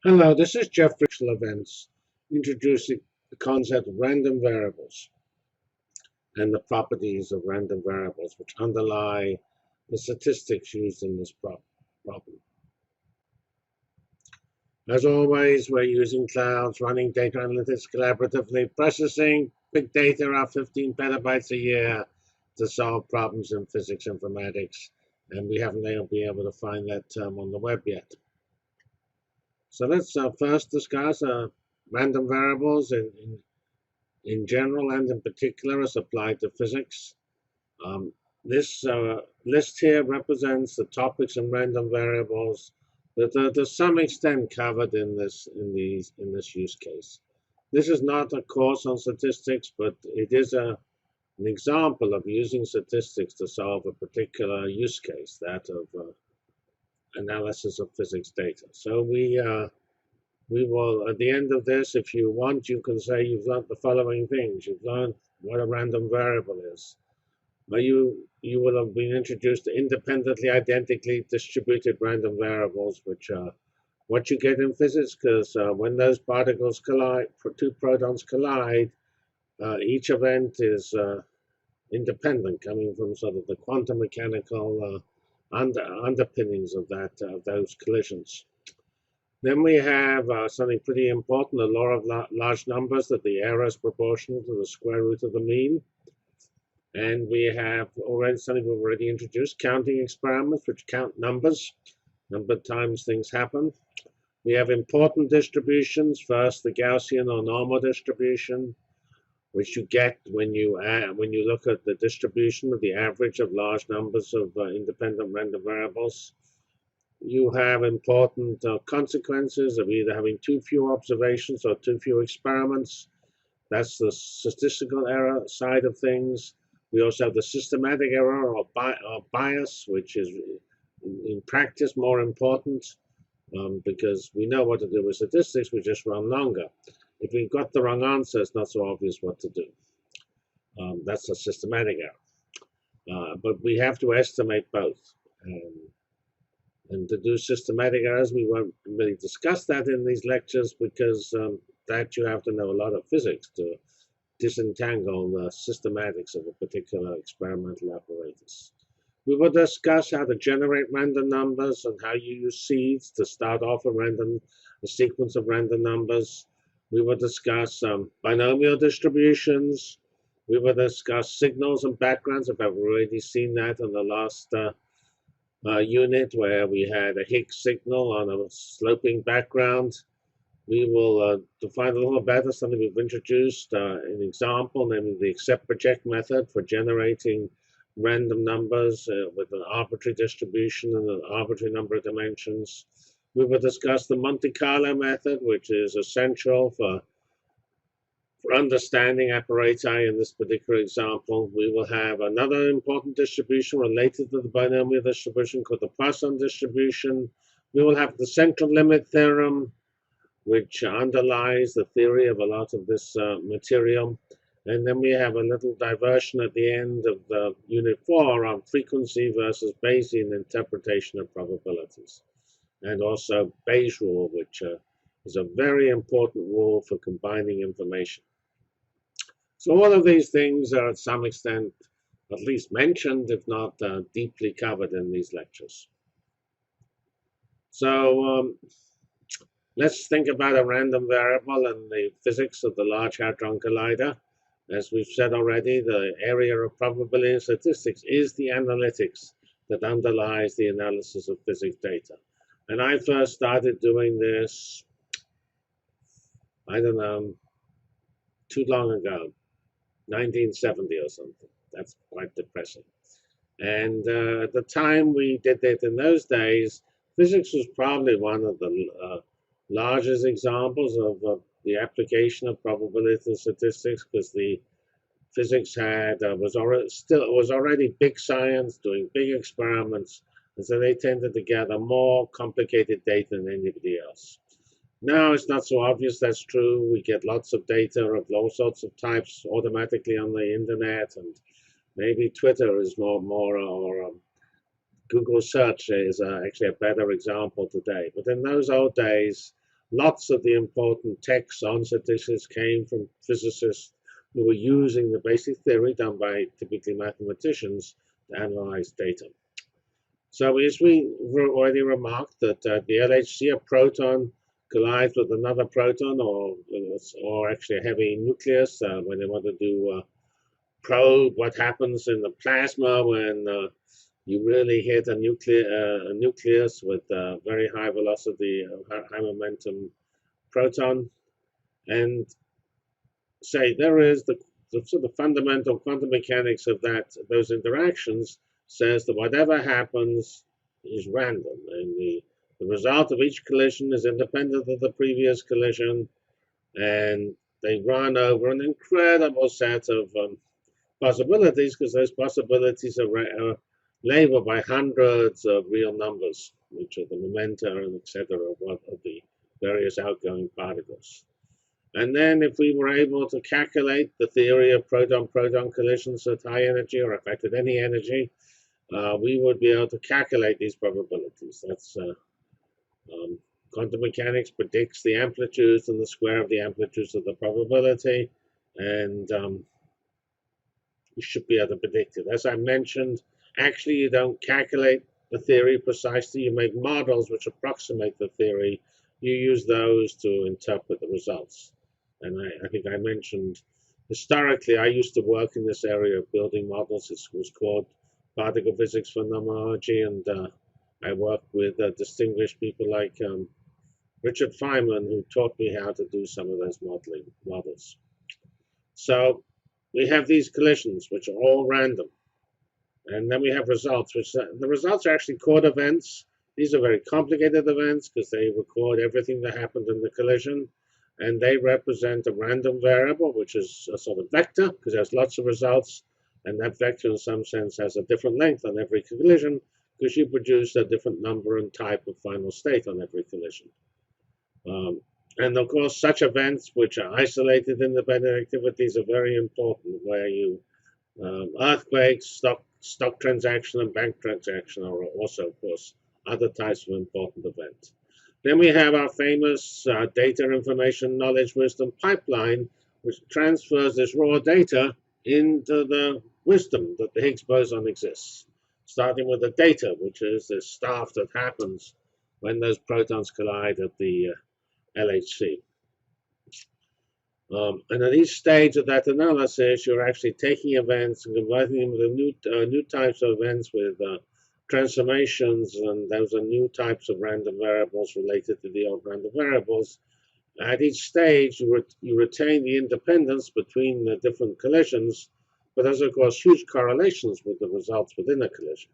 Hello, this is Jeff Ritual Events introducing the concept of random variables and the properties of random variables which underlie the statistics used in this problem. As always, we're using clouds, running data analytics collaboratively, processing big data at 15 petabytes a year to solve problems in physics informatics. And we haven't been able to find that term on the web yet. So let's first discuss random variables in general and in particular as applied to physics. This list here represents the topics and random variables that are to some extent covered in this use case. This is not a course on statistics, but it is an example of using statistics to solve a particular use case, that of analysis of physics data. So we will, at the end of this, if you want, you can say you've learned the following things. You've learned what a random variable is. You will have been introduced to independently, identically distributed random variables, which are what you get in physics, because when those particles collide, two protons collide, each event is independent, coming from sort of the quantum mechanical underpinnings of those collisions. Then we have something pretty important, the law of large numbers, that the error is proportional to the square root of the mean. And we have already something we've already introduced, counting experiments, which count numbers, number of times things happen. We have important distributions. First, the Gaussian or normal distribution, which you get when you look at the distribution of the average of large numbers of independent random variables. You have important consequences of either having too few observations or too few experiments. That's the statistical error side of things. We also have the systematic error or bias, which is in practice more important because we know what to do with statistics, we just run longer. If we've got the wrong answer, it's not so obvious what to do. That's a systematic error. But we have to estimate both. And to do systematic errors, we won't really discuss that in these lectures because that you have to know a lot of physics to disentangle the systematics of a particular experimental apparatus. We will discuss how to generate random numbers and how you use seeds to start off a sequence of random numbers. We will discuss binomial distributions. We will discuss signals and backgrounds. I've already seen that in the last unit where we had a Higgs signal on a sloping background. We will define a little better something we've introduced, an example, namely the accept project method for generating random numbers with an arbitrary distribution and an arbitrary number of dimensions. We will discuss the Monte Carlo method, which is essential for understanding apparatus in this particular example. We will have another important distribution related to the binomial distribution called the Poisson distribution. We will have the central limit theorem, which underlies the theory of a lot of this material. And then we have a little diversion at the end of the unit 4 on frequency versus Bayesian interpretation of probabilities. And also Bayes' rule, which is a very important rule for combining information. So all of these things are at some extent at least mentioned, if not deeply covered in these lectures. So let's think about a random variable and the physics of the Large Hadron Collider. As we've said already, the area of probability and statistics is the analytics that underlies the analysis of physics data. And I first started doing this, I don't know, too long ago, 1970 or something. That's quite depressing. And at the time we did it in those days, physics was probably one of the largest examples of the application of probability and statistics, because the physics was already big science, doing big experiments, and so they tended to gather more complicated data than anybody else. Now it's not so obvious that's true. We get lots of data of all sorts of types automatically on the internet, and maybe Twitter is more or Google search is actually a better example today. But in those old days, lots of the important texts on statistics came from physicists who were using the basic theory done by typically mathematicians to analyze data. So as we already remarked that the LHC, a proton collides with another proton, or actually a heavy nucleus when they want to do probe what happens in the plasma when you really hit a nucleus with very high velocity, high momentum proton, and say there is the sort of fundamental quantum mechanics of those interactions says that whatever happens is random, and the result of each collision is independent of the previous collision, and they run over an incredible set of possibilities, because those possibilities are labeled by hundreds of real numbers, which are the momenta and etc. of the various outgoing particles. And then if we were able to calculate the theory of proton-proton collisions at high energy, or in fact at any energy, we would be able to calculate these probabilities. That's quantum mechanics predicts the amplitudes and the square of the amplitudes of the probability, and you should be able to predict it. As I mentioned, actually you don't calculate the theory precisely. You make models which approximate the theory. You use those to interpret the results. And I think I mentioned historically, I used to work in this area of building models. It was called particle physics phenomenology, and I worked with distinguished people like Richard Feynman, who taught me how to do some of those modeling models. So we have these collisions, which are all random. And then we have results, which the results are actually called events. These are very complicated events because they record everything that happened in the collision. And they represent a random variable, which is a sort of vector, because there's lots of results. And that vector, in some sense, has a different length on every collision, because you produce a different number and type of final state on every collision. And of course, such events, which are isolated independent activities, are very important, where you earthquakes, stock transaction, and bank transaction are also, of course, other types of important events. Then we have our famous data, information, knowledge, wisdom pipeline, which transfers this raw data into the wisdom that the Higgs boson exists, starting with the data, which is the stuff that happens when those protons collide at the LHC. And at each stage of that analysis, you're actually taking events and converting them into new types of events with transformations, and those are new types of random variables related to the old random variables. At each stage, you retain the independence between the different collisions, but there's, of course, huge correlations with the results within a collision.